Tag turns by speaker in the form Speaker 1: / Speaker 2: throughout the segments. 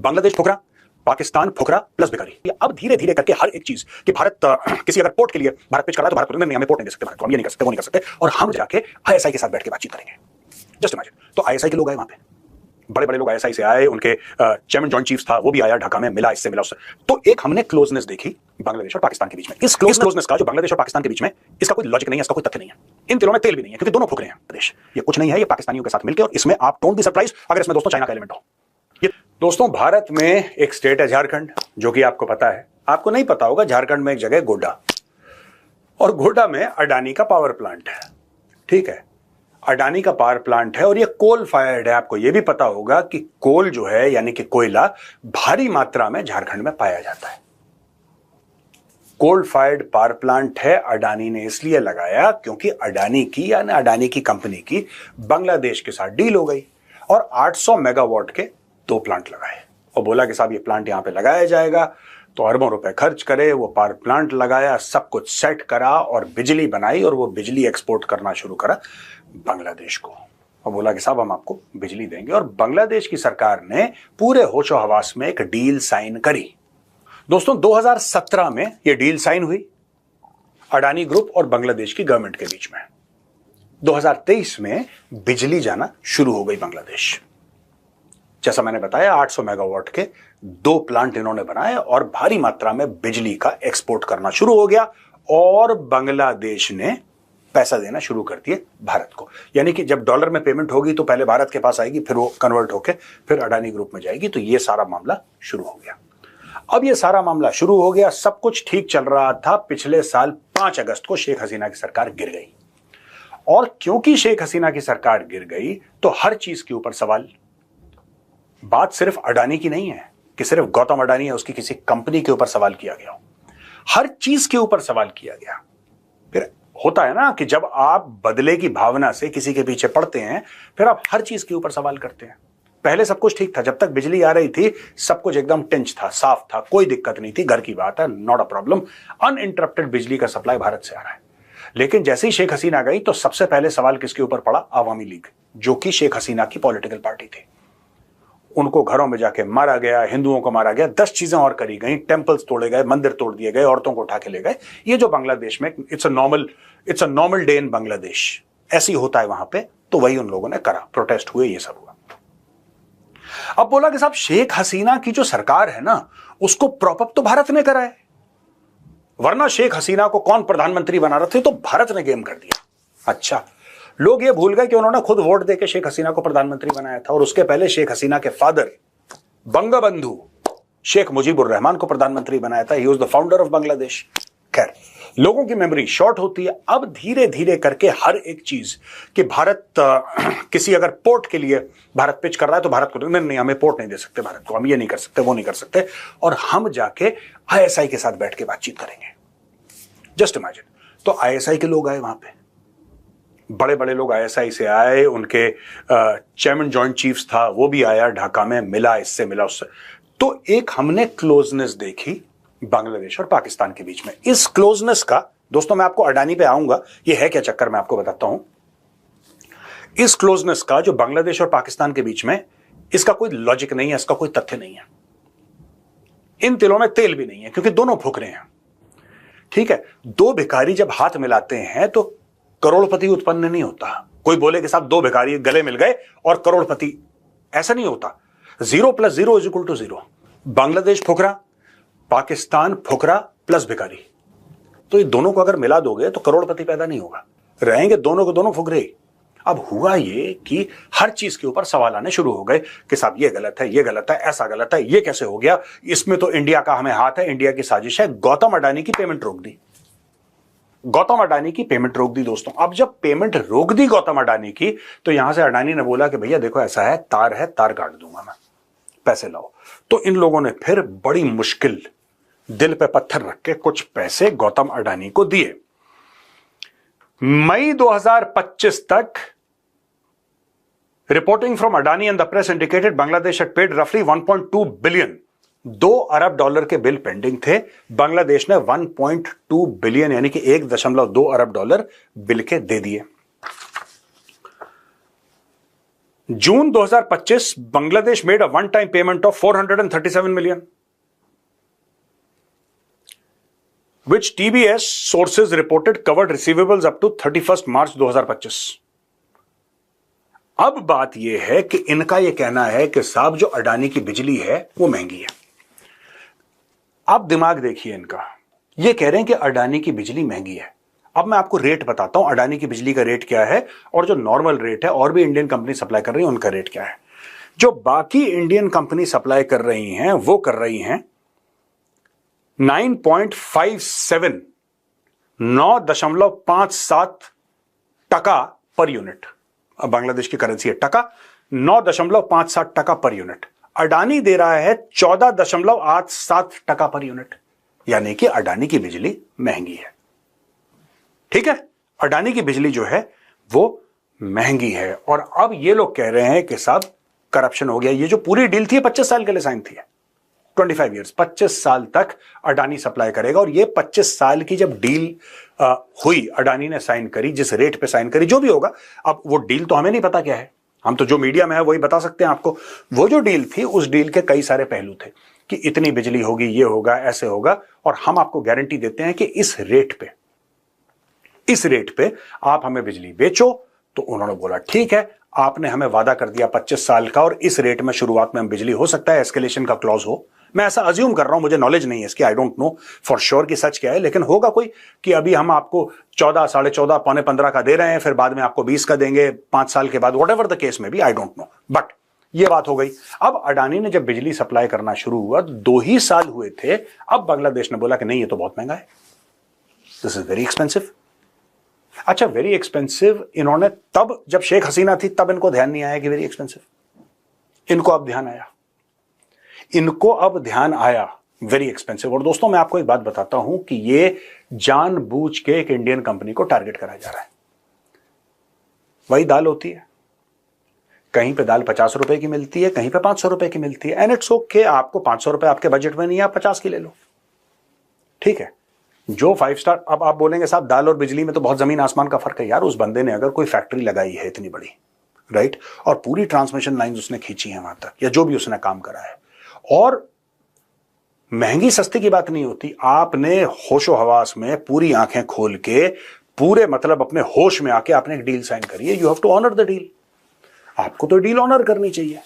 Speaker 1: बांग्लादेश फुकरा, पाकिस्तान फुकरा plus भिखारी। अब धीरे धीरे करके हर एक चीज कि भारत किसी अगर पोर्ट के लिए भारत पिच कर रहा है तो भारत को नहीं, हमें पोर्ट नहीं दे सकते, भारत को हम ये नहीं कर सकते, वो नहीं कर सकते, और हम जाके आईएसआई के साथ बैठ के बातचीत करेंगे। Just imagine. तो आईएसआई के लोग आए वहां पे, बड़े बड़े लोग आईएसआई से आए, उनके चेयरमैन जॉइंट चीफ्स था वो भी आया, ढाका में मिला, इससे मिला उससे। तो एक हमने क्लोजनेस देखी बांग्लादेश और पाकिस्तान के बीच में। इस क्लोजनेस का जो बांग्लादेश और पाकिस्तान के बीच में, इसका कोई लॉजिक नहीं है, इसका कोई तथ्य नहीं है। इन तिलों में तेल भी नहीं है क्योंकि दोनों फूक रहे हैं देश। ये कुछ नहीं है, ये पाकिस्तानियों के साथ मिलकर, और इसमें आप डोंट बी सरप्राइज अगर इसमें दोस्तों चाइना का एलिमेंट हो। ये दोस्तों भारत में एक स्टेट है झारखंड, जो कि आपको पता है। आपको नहीं पता होगा, झारखंड में एक जगह गोड्डा, और गोड्डा में अडानी का पावर प्लांट है। ठीक है, अडानी का पावर प्लांट है और ये कोल फायर्ड है। आपको ये भी पता होगा कि कोल जो है यानी कि कोयला भारी मात्रा में झारखंड में पाया जाता है। कोल फायर्ड पावर प्लांट है, अडानी ने इसलिए लगाया क्योंकि अडानी की यानी अडानी की कंपनी की बांग्लादेश के साथ डील हो गई और 800 मेगावाट के 2 प्लांट लगाए और बोला कि साहब ये प्लांट यहां पे लगाया जाएगा। तो अरबों रुपए खर्च करे, वो पावर प्लांट लगाया, सब कुछ सेट करा और बिजली बनाई, और वो बिजली एक्सपोर्ट करना शुरू करा बांग्लादेश को, और बोला कि साहब हम आपको बिजली देंगे। और बांग्लादेश की सरकार ने पूरे होशो हवास में एक डील साइन करी। दोस्तों 2017 में यह डील साइन हुई अडानी ग्रुप और बांग्लादेश की गवर्नमेंट के बीच में। 2023 में बिजली जाना शुरू हो गई बांग्लादेश। जैसा मैंने बताया 800 मेगावाट के 2 प्लांट इन्होंने बनाए और भारी मात्रा में बिजली का एक्सपोर्ट करना शुरू हो गया, और बांग्लादेश ने पैसा देना शुरू कर दिए भारत को। यानी कि जब डॉलर में पेमेंट होगी तो पहले भारत के पास आएगी, फिर वो कन्वर्ट होकर फिर अडानी ग्रुप में जाएगी। तो ये सारा मामला शुरू हो गया। अब ये सारा मामला शुरू हो गया, सब कुछ ठीक चल रहा था। पिछले साल 5 अगस्त को शेख हसीना की सरकार गिर गई, और क्योंकि शेख हसीना की सरकार गिर गई तो हर चीज के ऊपर सवाल। बात सिर्फ अडानी की नहीं है कि सिर्फ गौतम अडानी है उसकी किसी कंपनी के ऊपर सवाल किया गया, हर चीज के ऊपर सवाल किया गया। फिर होता है ना कि जब आप बदले की भावना से किसी के पीछे पड़ते हैं, फिर आप हर चीज के ऊपर सवाल करते हैं। पहले सब कुछ ठीक था, जब तक बिजली आ रही थी सब कुछ एकदम टिंच था, साफ था, कोई दिक्कत नहीं थी, घर की बात है, नॉट अ प्रॉब्लम, अनइंटरप्टेड बिजली का सप्लाई भारत से आ रहा है। लेकिन जैसे ही शेख हसीना गई तो सबसे पहले सवाल किसके ऊपर पड़ा? आवामी लीग, जो कि शेख हसीना की पॉलिटिकल पार्टी थी। उनको घरों में जाके मारा गया, हिंदुओं को मारा गया, 10 चीजें और करी गई, टेंपल्स तोड़े गए, मंदिर तोड़ दिए गए, औरतों को उठा के ले गए। ये जो बांग्लादेश में it's a normal day in Bangladesh, ऐसी होता है वहां पे। तो वही उन लोगों ने करा, प्रोटेस्ट हुए, ये सब हुआ। अब बोला कि साहब शेख हसीना की जो सरकार है ना, उसको प्रॉप अप तो भारत ने करा है, वरना शेख हसीना को कौन प्रधानमंत्री बना रहे थे? तो भारत ने गेम कर दिया। अच्छा, लोग ये भूल गए कि उन्होंने खुद वोट देकर शेख हसीना को प्रधानमंत्री बनाया था, और उसके पहले शेख हसीना के फादर बंगबंधु शेख मुजीबुर रहमान को प्रधानमंत्री बनाया था। He was the founder of Bangladesh. खैर, लोगों की मेमोरी शॉर्ट होती है। अब धीरे धीरे करके हर एक चीज कि भारत किसी अगर पोर्ट के लिए भारत पिच कर रहा है तो भारत को नहीं, हमें पोर्ट नहीं दे सकते, भारत को हम ये नहीं कर सकते, वो नहीं कर सकते, और हम जाके आईएसआई के साथ बैठ के बातचीत करेंगे। Just imagine. तो आईएसआई के लोग आए वहां पे, बड़े बड़े लोग आईएसआई से आए, उनके चेयरमैन जॉइंट चीफ्स था वो भी आया, ढाका में मिला, इससे मिला उससे। तो एक हमने क्लोजनेस देखी बांग्लादेश और पाकिस्तान के बीच में। इस क्लोजनेस का दोस्तों मैं आपको अडानी पे आऊंगा, ये है क्या चक्कर, मैं आपको बताता हूं। इस क्लोजनेस का जो बांग्लादेश और पाकिस्तान के बीच में, इसका कोई लॉजिक नहीं है, इसका कोई तथ्य नहीं है। इन तिलों में तेल भी नहीं है क्योंकि दोनों फूक रहे हैं। ठीक है, 2 भिखारी जब हाथ मिलाते हैं तो करोड़पति उत्पन्न नहीं होता। कोई बोले कि साहब 2 भिखारी गले मिल गए और करोड़पति, ऐसा नहीं होता। 0 + 0 = 0। बांग्लादेश फुकरा, पाकिस्तान फुकरा प्लस भिखारी, तो ये दोनों को अगर मिला दोगे तो करोड़पति पैदा नहीं होगा, रहेंगे दोनों को दोनों फुकरे। अब हुआ ये कि हर चीज के ऊपर सवाल आने शुरू हो गए कि साहब ये गलत है, ये गलत है, ऐसा गलत है, ये कैसे हो गया, इसमें तो इंडिया का हमें हाथ है, इंडिया की साजिश है। गौतम अडानी की पेमेंट रोक दी, गौतम अडानी की पेमेंट रोक दी दोस्तों। अब जब पेमेंट रोक दी गौतम अडानी की, तो यहां से अडानी ने बोला कि भैया देखो ऐसा है, तार काट दूंगा मैं, पैसे लाओ। तो इन लोगों ने फिर बड़ी मुश्किल, दिल पे पत्थर रख के कुछ पैसे गौतम अडानी को दिए। मई 2025 तक reporting from Adani and the press indicated Bangladesh had paid रफली 1.2 बिलियन, $2 अरब के बिल पेंडिंग थे। बांग्लादेश ने 1.2 बिलियन यानी कि $1.2 अरब बिल के दे दिए। जून 2025 Bangladesh made a one time payment of 437 million, which TBS sources reported covered receivables up to 31st मार्च 2025। अब बात यह है कि इनका यह कहना है कि साहब जो अडानी की बिजली है वो महंगी है। आप दिमाग देखिए इनका, ये कह रहे हैं कि अडानी की बिजली महंगी है। अब मैं आपको रेट बताता हूं, अडानी की बिजली का रेट क्या है और जो नॉर्मल रेट है और भी इंडियन कंपनी सप्लाई कर रही है उनका रेट क्या है। जो बाकी इंडियन कंपनी सप्लाई कर रही हैं वो कर रही हैं 9.57 9.57 टका पर यूनिट। अब बांग्लादेश की करेंसी है टका, 9.57 टका पर यूनिट। अडानी दे रहा है 14.87 टका पर यूनिट, यानी कि अडानी की बिजली महंगी है। ठीक है, अडानी की बिजली जो है वो महंगी है। और अब ये लोग कह रहे हैं कि साहब करप्शन हो गया। ये जो पूरी डील थी 25 साल के लिए साइन थी, 25 ईयर्स, 25 साल तक अडानी सप्लाई करेगा। और ये 25 साल की जब डील हुई, अडानी ने साइन करी, जिस रेट पे साइन करी, जो भी होगा, अब वो डील तो हमें नहीं पता क्या है, हम तो जो मीडिया में है वही बता सकते हैं आपको। वो जो डील थी उस डील के कई सारे पहलू थे कि इतनी बिजली होगी, ये होगा, ऐसे होगा, और हम आपको गारंटी देते हैं कि इस रेट पे आप हमें बिजली बेचो। तो उन्होंने बोला ठीक है, आपने हमें वादा कर दिया 25 साल का और इस रेट में शुरुआत में हम बिजली, हो सकता है एस्केलेशन का क्लॉज हो, मैं ऐसा अज्यूम कर रहा हूं, मुझे नॉलेज नहीं है इसकी, I don't know for sure कि सच क्या है, लेकिन होगा कोई कि अभी हम आपको 14, 14.5, पौने 15 का दे रहे हैं, फिर बाद में आपको 20 का देंगे 5 साल के बाद, वट एवर द केस में भी, आई डोंट नो, बट ये बात हो गई। अब अडानी ने जब बिजली सप्लाई करना शुरू हुआ, 2 ही साल हुए थे, अब बांग्लादेश ने बोला कि नहीं ये तो बहुत महंगा है, दिस इज वेरी एक्सपेंसिव। अच्छा, वेरी एक्सपेंसिव इन्होंने तब, जब शेख हसीना थी तब इनको ध्यान नहीं आया कि वेरी एक्सपेंसिव, इनको अब ध्यान आया, वेरी एक्सपेंसिव। और दोस्तों मैं आपको एक बात बताता हूं कि ये जानबूझ के एक इंडियन कंपनी को टारगेट करा जा रहा है। वही दाल होती है, कहीं पे दाल 50 रुपए की मिलती है, कहीं पे 500 रुपए की मिलती है, एंड इट्स ओके, आपको 500 रुपए आपके बजट में नहीं है, आप 50 की ले लो, ठीक है। जो 5 स्टार, अब आप बोलेंगे साहब दाल और बिजली में तो बहुत जमीन आसमान का फर्क है। यार उस बंदे ने अगर कोई फैक्ट्री लगाई है इतनी बड़ी, राइट, और पूरी ट्रांसमिशन लाइन उसने खींची है वहां तक, या जो भी उसने काम करा है, और महंगी सस्ती की बात नहीं होती, आपने होशो हवास में पूरी आंखें खोल के, पूरे मतलब अपने होश में आके आपने एक डील साइन करी है, you have to honour the deal. आपको तो डील ऑनर करनी चाहिए,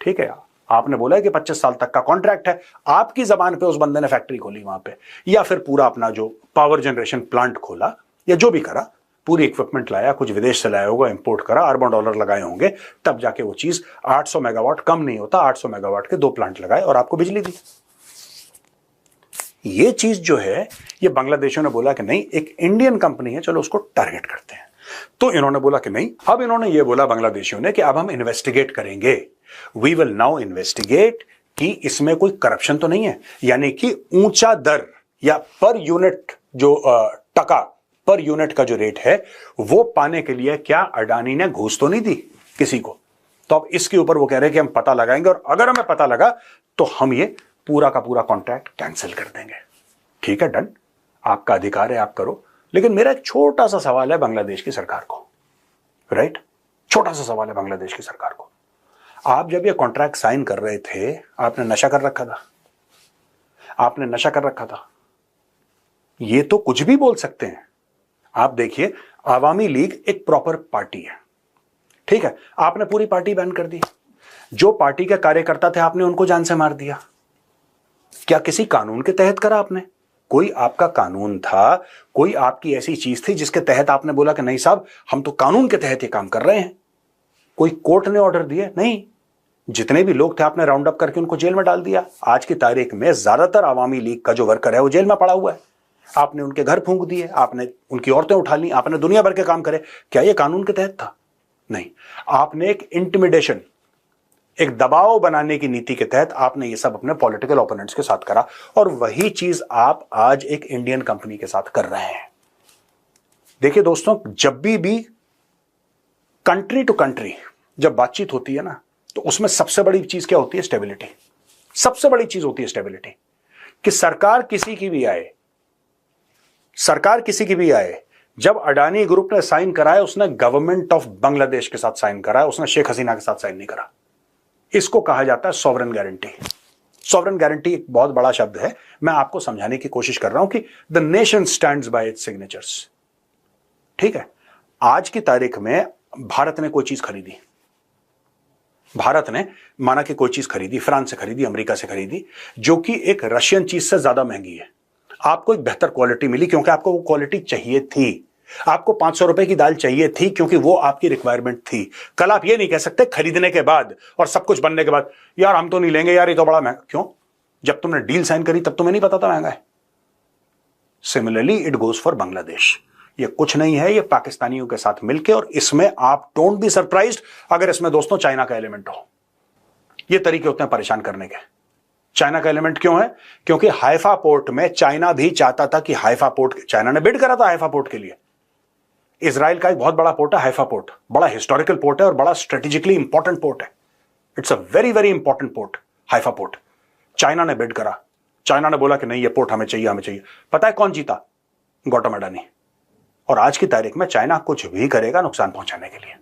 Speaker 1: ठीक है। आपने बोला है कि 25 साल तक का कॉन्ट्रैक्ट है, आपकी जबान पे उस बंदे ने फैक्ट्री खोली वहां पे, या फिर पूरा अपना जो पावर जनरेशन प्लांट खोला, या जो भी करा, पूरी इक्विपमेंट लाया, कुछ विदेश से लाया होगा, इंपोर्ट करा, अरबों डॉलर लगाए होंगे, तब जाके वो चीज 800 मेगावाट, कम नहीं होता, 800 मेगावाट के 2 प्लांट लगाए और आपको बिजली दी। ये चीज जो है, ये बांग्लादेशियों ने बोला कि नहीं, एक इंडियन कंपनी है, चलो उसको टारगेट करते हैं। तो इन्होंने बोला कि नहीं, अब इन्होंने ये बोला बांग्लादेशियों ने कि अब हम इन्वेस्टिगेट करेंगे, वी विल नाउ इन्वेस्टिगेट कि इसमें कोई करप्शन तो नहीं है, यानी कि ऊंचा दर या पर यूनिट जो टका पर यूनिट का जो रेट है वो पाने के लिए क्या अडानी ने घूस तो नहीं दी किसी को। तो अब इसके ऊपर वो कह रहे हैं कि हम पता लगाएंगे, और अगर हमें पता लगा तो हम ये पूरा का पूरा कॉन्ट्रैक्ट कैंसिल कर देंगे। ठीक है, डन, आपका अधिकार है, आप करो। लेकिन मेरा एक छोटा सा सवाल है बांग्लादेश की सरकार को, राइट, छोटा सा सवाल है बांग्लादेश की सरकार को। आप जब ये कॉन्ट्रैक्ट साइन कर रहे थे, आपने नशा कर रखा था, आपने नशा कर रखा था। ये तो कुछ भी बोल सकते हैं। आप देखिए, आवामी लीग एक प्रॉपर पार्टी है, ठीक है, आपने पूरी पार्टी बैन कर दी। जो पार्टी के कार्यकर्ता थे आपने उनको जान से मार दिया। क्या किसी कानून के तहत करा आपने? कोई आपका कानून था, कोई आपकी ऐसी चीज थी जिसके तहत आपने बोला कि नहीं साहब हम तो कानून के तहत ये काम कर रहे हैं? कोई कोर्ट ने ऑर्डर दिए? नहीं। जितने भी लोग थे आपने राउंड अप करके उनको जेल में डाल दिया। आज की तारीख में ज्यादातर आवामी लीग का जो वर्कर है वो जेल में पड़ा हुआ है। आपने उनके घर फूंक दिए, आपने उनकी औरतें उठा ली, आपने दुनिया भर के काम करे। क्या ये कानून के तहत था? नहीं। आपने एक इंटिमिडेशन, एक दबाव बनाने की नीति के तहत आपने ये सब अपने पॉलिटिकल ओपोनेंट्स के साथ करा, और वही चीज आप आज एक इंडियन कंपनी के साथ कर रहे हैं। देखिए दोस्तों, जब भी कंट्री टू कंट्री जब बातचीत होती है ना, तो उसमें सबसे बड़ी चीज क्या होती है? स्टेबिलिटी। सबसे बड़ी चीज होती है स्टेबिलिटी, कि सरकार किसी की भी आए, जब अडानी ग्रुप ने साइन कराया, उसने गवर्नमेंट ऑफ बांग्लादेश के साथ साइन कराया, उसने शेख हसीना के साथ साइन नहीं करा। इसको कहा जाता है सॉवरेन गारंटी। सॉवरेन गारंटी एक बहुत बड़ा शब्द है, मैं आपको समझाने की कोशिश कर रहा हूं कि the nation stands by it's signatures. ठीक है, आज की तारीख में भारत ने कोई चीज खरीदी, भारत ने माना कि कोई चीज खरीदी, फ्रांस से खरीदी, अमेरिका से खरीदी, जो कि एक रशियन चीज से ज्यादा महंगी है। आपको एक बेहतर क्वालिटी मिली क्योंकि आपको वो क्वालिटी चाहिए थी। आपको 500 रुपए की दाल चाहिए थी क्योंकि वो आपकी रिक्वायरमेंट थी। कल आप ये नहीं कह सकते खरीदने के बाद और सब कुछ बनने के बाद, यार हम तो नहीं लेंगे यार, ये तो बड़ा महंगा। क्यों? जब तुमने डील साइन करी तब तुम्हें नहीं पता था महंगा है। Similarly it goes for Bangladesh. ये कुछ नहीं है, ये पाकिस्तानियों के साथ मिलकर, और इसमें आप डोंट बी सरप्राइज्ड अगर इसमें दोस्तों चाइना का एलिमेंट हो। ये तरीके होते हैं परेशान करने के। चाइना का एलिमेंट क्यों है? क्योंकि हाइफा पोर्ट में चाइना भी चाहता था कि हाइफा पोर्ट, चाइना ने बिड करा था हाइफा पोर्ट के लिए। इजराइल का एक बहुत बड़ा पोर्ट है हाइफा पोर्ट, बड़ा हिस्टोरिकल पोर्ट है और बड़ा स्ट्रेटेजिकली इंपॉर्टेंट पोर्ट है। It's a very very important port Haifa port. China ने बिड करा, चाइना ने बोला कि नहीं ये पोर्ट हमें चाहिए, हमें चाहिए। पता है कौन जीता? गौतम अडानी। और आज की तारीख में चाइना कुछ भी करेगा नुकसान पहुंचाने के लिए।